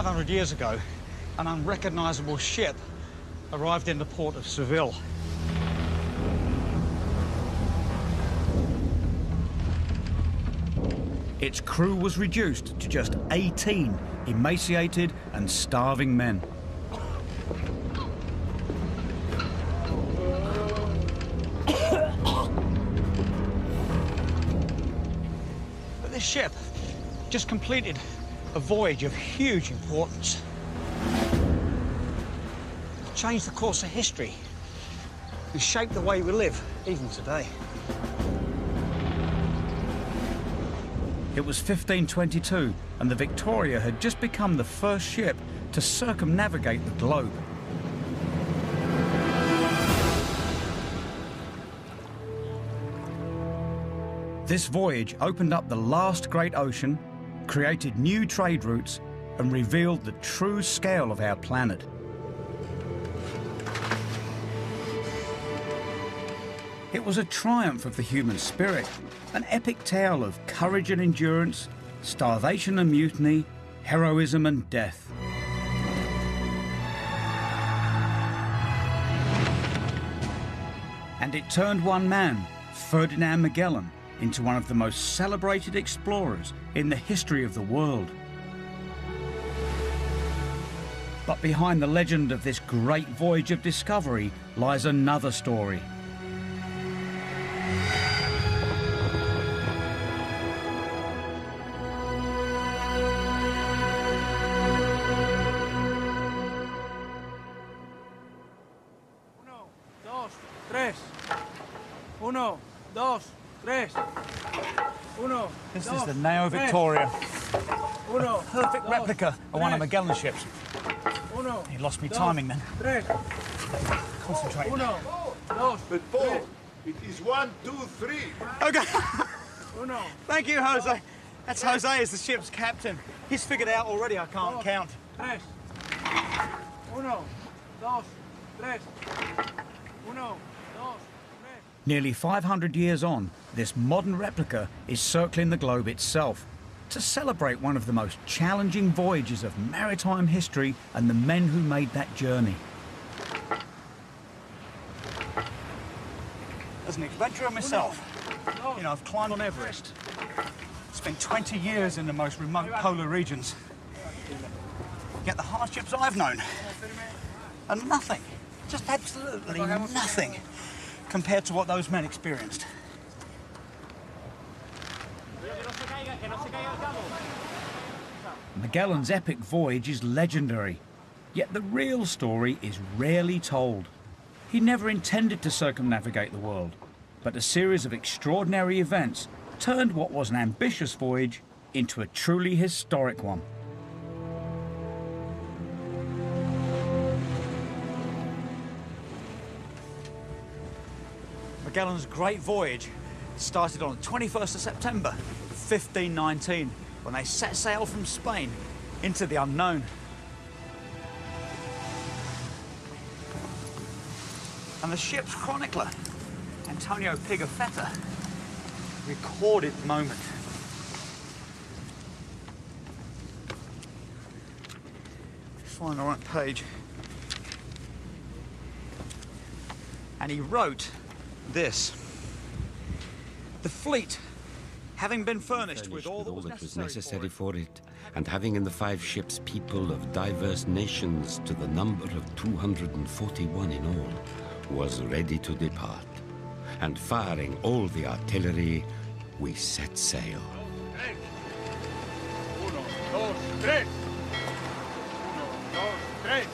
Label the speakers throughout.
Speaker 1: 500 years ago, an unrecognisable ship arrived in the port of Seville. Its crew was reduced to just 18 emaciated and starving men. But this ship just completed a voyage of huge importance. It changed the course of history and shaped the way we live, even today. It was 1522, and the Victoria had just become the first ship to circumnavigate the globe. This voyage opened up the last great ocean, created new trade routes, and revealed the true scale of our planet. It was a triumph of the human spirit, an epic tale of courage and endurance, starvation and mutiny, heroism and death. And it turned one man, Ferdinand Magellan, into one of the most celebrated explorers in the history of the world. But behind the legend of this great voyage of discovery lies another story. This is the Neo Victoria, a perfect replica of one of Magellan's ships. He lost me timing then. Concentrate.
Speaker 2: But Paul, it is 1, 2, 3.
Speaker 1: Okay. Thank you, Jose. That's Jose as the ship's captain. He's figured out already I can't count. Nearly 500 years on, this modern replica is circling the globe itself to celebrate one of the most challenging voyages of maritime history and the men who made that journey. As an adventurer myself, you know, I've climbed on Everest, spent 20 years in the most remote polar regions, yet the hardships I've known are nothing, just absolutely nothing, compared to what those men experienced. Magellan's epic voyage is legendary, yet the real story is rarely told. He never intended to circumnavigate the world, but a series of extraordinary events turned what was an ambitious voyage into a truly historic one. Magellan's great voyage started on the 21st of September, 1519, when they set sail from Spain into the unknown. And the ship's chronicler, Antonio Pigafetta, recorded the moment. Find the right page. And he wrote this: the fleet, having been furnished with all that was necessary
Speaker 3: for it, and having in the 5 ships people of diverse nations to the number of 241 in all, was ready to depart. And firing all the artillery, we set sail.
Speaker 2: Uno, dos, tres. Uno, dos, tres.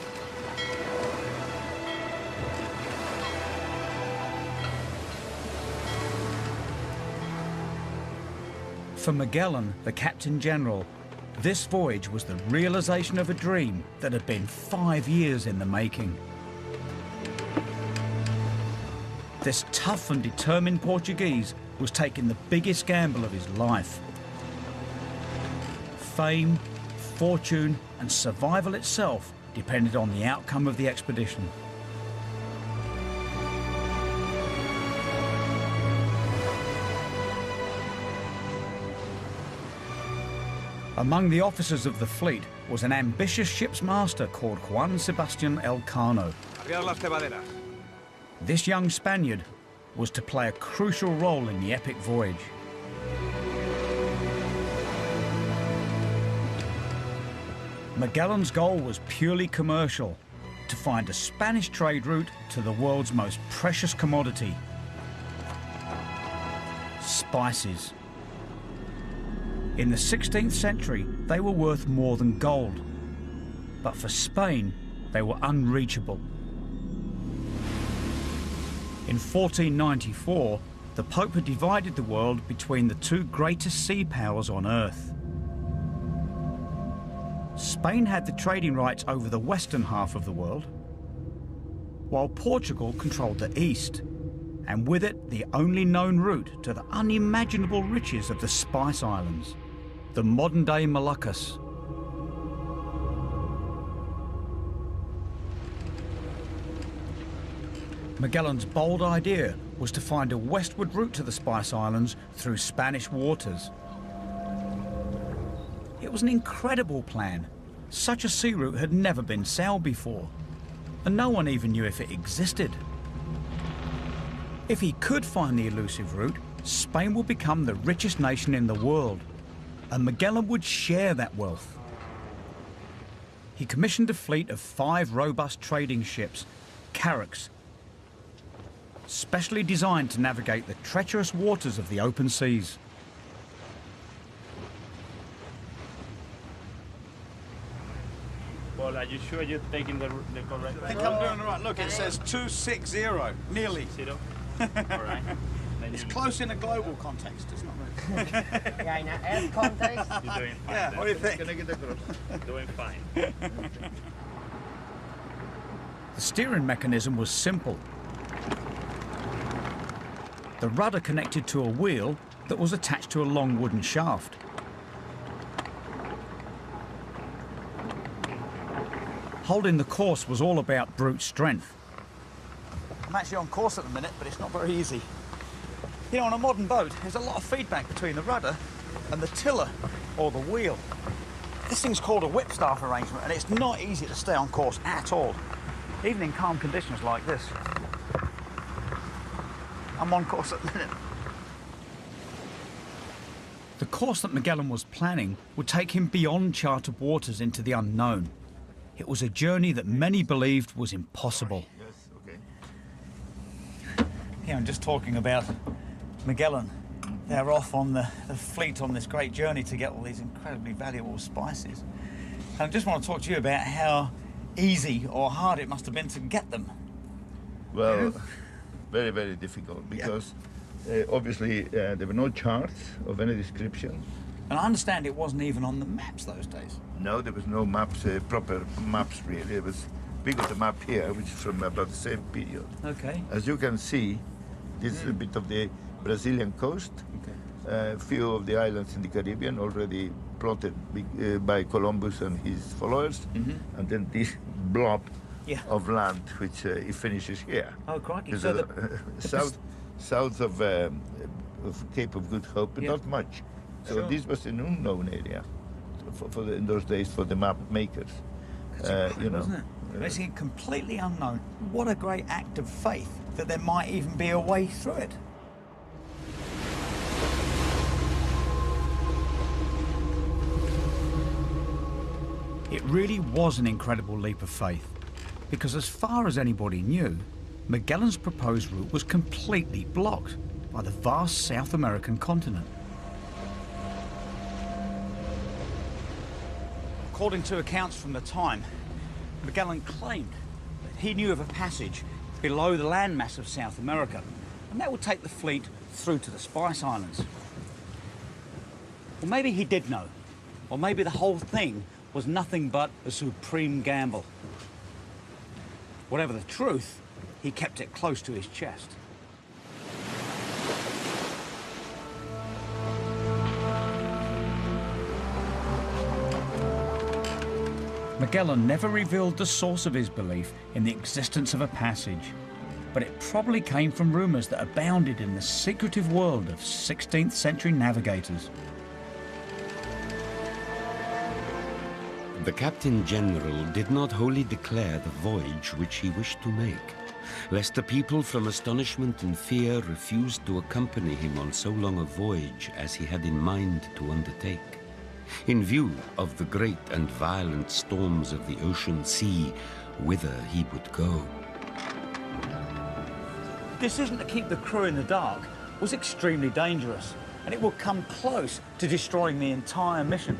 Speaker 1: For Magellan, the Captain General, this voyage was the realization of a dream that had been 5 years in the making. This tough and determined Portuguese was taking the biggest gamble of his life. Fame, fortune, and survival itself depended on the outcome of the expedition. Among the officers of the fleet was an ambitious ship's master called Juan Sebastian Elcano. This young Spaniard was to play a crucial role in the epic voyage. Magellan's goal was purely commercial, to find a Spanish trade route to the world's most precious commodity: spices. In the 16th century, they were worth more than gold, but for Spain, they were unreachable. In 1494, the Pope had divided the world between the two greatest sea powers on Earth. Spain had the trading rights over the western half of the world, while Portugal controlled the east, and with it the only known route to the unimaginable riches of the Spice Islands, the modern-day Moluccas. Magellan's bold idea was to find a westward route to the Spice Islands through Spanish waters. It was an incredible plan. Such a sea route had never been sailed before, and no one even knew if it existed. If he could find the elusive route, Spain would become the richest nation in the world, and Magellan would share that wealth. He commissioned a fleet of 5 robust trading ships, carracks, specially designed to navigate the treacherous waters of the open seas.
Speaker 2: Well, are you sure you're taking the correct?
Speaker 1: I think I'm doing the right. Look, it says 260, nearly.
Speaker 2: 0. All right.
Speaker 1: It's close in a global context, it's not really.
Speaker 4: Yeah, in an Earth context.
Speaker 2: You're doing fine.
Speaker 1: Yeah, what do you think?
Speaker 2: Doing fine.
Speaker 1: The steering mechanism was simple. The rudder connected to a wheel that was attached to a long wooden shaft. Holding the course was all about brute strength. I'm actually on course at the minute, but it's not very easy. You know, on a modern boat, there's a lot of feedback between the rudder and the tiller, or the wheel. This thing's called a whipstaff arrangement, and it's not easy to stay on course at all, even in calm conditions like this. I'm on course at the minute. The course that Magellan was planning would take him beyond charted waters into the unknown. It was a journey that many believed was impossible.
Speaker 2: Yes, okay.
Speaker 1: Yeah, I'm just talking about Magellan. They're off on the fleet on this great journey to get all these incredibly valuable spices. And I just want to talk to you about how easy or hard it must have been to get them.
Speaker 5: Well, very, very difficult because obviously there were no charts of any description.
Speaker 1: And I understand it wasn't even on the maps those days.
Speaker 5: No, there was no maps, proper maps really. It was, we got a map here, which is from about the same period.
Speaker 1: Okay.
Speaker 5: As you can see, this is a bit of the Brazilian coast.
Speaker 1: Okay.
Speaker 5: A few of the islands in the Caribbean already plotted by Columbus and his followers.
Speaker 1: Mm-hmm.
Speaker 5: And then this blob
Speaker 1: Yeah.
Speaker 5: of land, which it finishes here.
Speaker 1: Oh, crikey.
Speaker 5: There's
Speaker 1: So
Speaker 5: south of Cape of Good Hope, but
Speaker 1: Yeah.
Speaker 5: not much. So
Speaker 1: Sure.
Speaker 5: this was an unknown area in those days for the map makers. You know,
Speaker 1: wasn't it? Basically completely unknown. What a great act of faith that there might even be a way through it. It really was an incredible leap of faith, because as far as anybody knew, Magellan's proposed route was completely blocked by the vast South American continent. According to accounts from the time, Magellan claimed that he knew of a passage below the landmass of South America, and that would take the fleet through to the Spice Islands. Well, maybe he did know, or maybe the whole thing was nothing but a supreme gamble. Whatever the truth, he kept it close to his chest. Magellan never revealed the source of his belief in the existence of a passage, but it probably came from rumours that abounded in the secretive world of 16th century navigators.
Speaker 3: The Captain General did not wholly declare the voyage which he wished to make, lest the people from astonishment and fear refused to accompany him on so long a voyage as he had in mind to undertake, in view of the great and violent storms of the ocean sea, whither he would go.
Speaker 1: Decision to keep the crew in the dark was extremely dangerous, and it would come close to destroying the entire mission.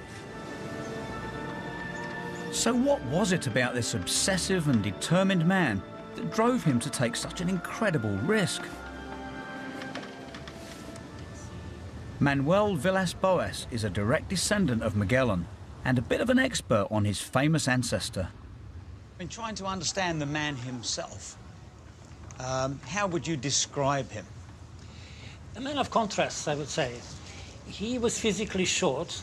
Speaker 1: So what was it about this obsessive and determined man that drove him to take such an incredible risk? Manuel Villas-Boas is a direct descendant of Magellan and a bit of an expert on his famous ancestor. In trying to understand the man himself, how would you describe him?
Speaker 6: A man of contrasts, I would say. He was physically short,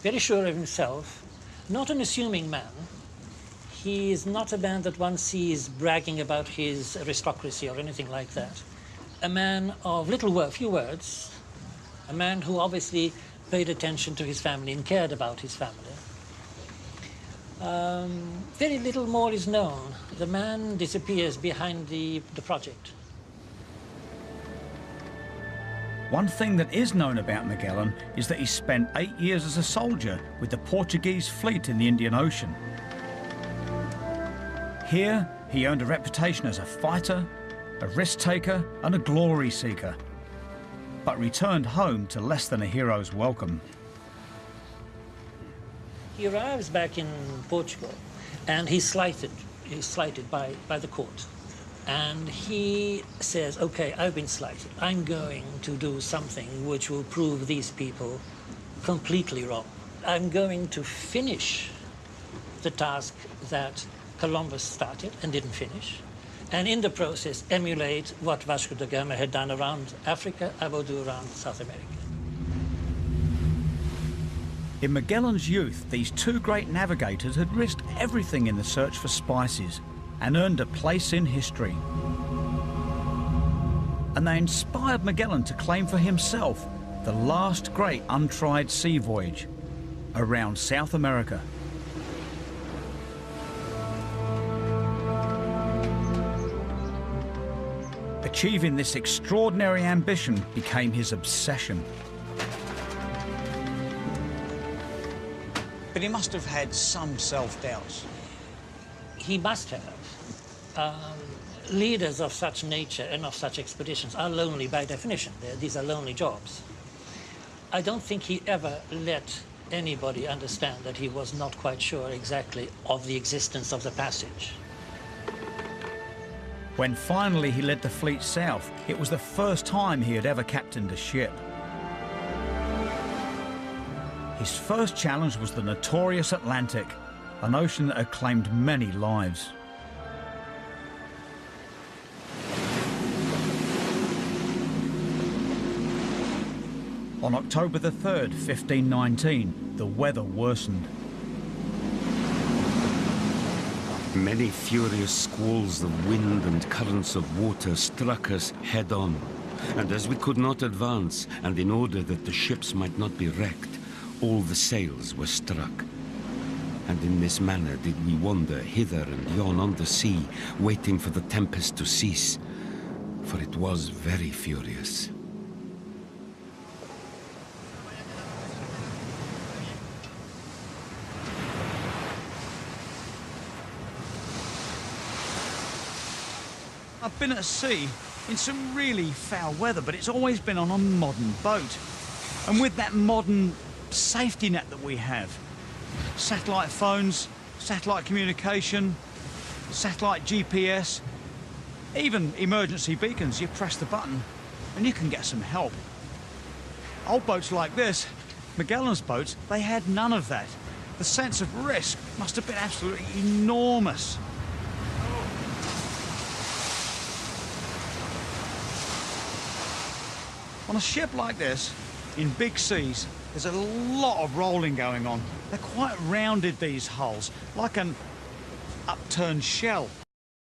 Speaker 6: very sure of himself, not an assuming man. He is not a man that one sees bragging about his aristocracy or anything like that. A man of few words, a man who obviously paid attention to his family and cared about his family. Very little more is known. The man disappears behind the project.
Speaker 1: One thing that is known about Magellan is that he spent 8 years as a soldier with the Portuguese fleet in the Indian Ocean. Here, he earned a reputation as a fighter, a risk-taker and a glory seeker, but returned home to less than a hero's welcome.
Speaker 6: He arrives back in Portugal and he's slighted by the court. And he says, okay, I've been slighted. I'm going to do something which will prove these people completely wrong. I'm going to finish the task that Columbus started and didn't finish. And in the process, emulate what Vasco da Gama had done around Africa, I will do around South America.
Speaker 1: In Magellan's youth, these two great navigators had risked everything in the search for spices and earned a place in history. And they inspired Magellan to claim for himself the last great untried sea voyage around South America. Achieving this extraordinary ambition became his obsession. But he must have had some self-doubts.
Speaker 6: He must have. Leaders of such nature and of such expeditions are lonely by definition. These are lonely jobs. I don't think he ever let anybody understand that he was not quite sure exactly of the existence of the passage.
Speaker 1: When finally he led the fleet south, it was the first time he had ever captained a ship. His first challenge was the notorious Atlantic, an ocean that had claimed many lives. On October the 3rd, 1519, the weather worsened.
Speaker 3: Many furious squalls of wind and currents of water struck us head-on, and as we could not advance, and in order that the ships might not be wrecked, all the sails were struck. And in this manner did we wander hither and yon on the sea, waiting for the tempest to cease, for it was very furious.
Speaker 1: I've been at sea in some really foul weather, but it's always been on a modern boat. And with that modern safety net that we have, satellite phones, satellite communication, satellite GPS, even emergency beacons, you press the button and you can get some help. Old boats like this, Magellan's boats, they had none of that. The sense of risk must have been absolutely enormous. On a ship like this, in big seas, there's a lot of rolling going on. They're quite rounded, these hulls, like an upturned shell.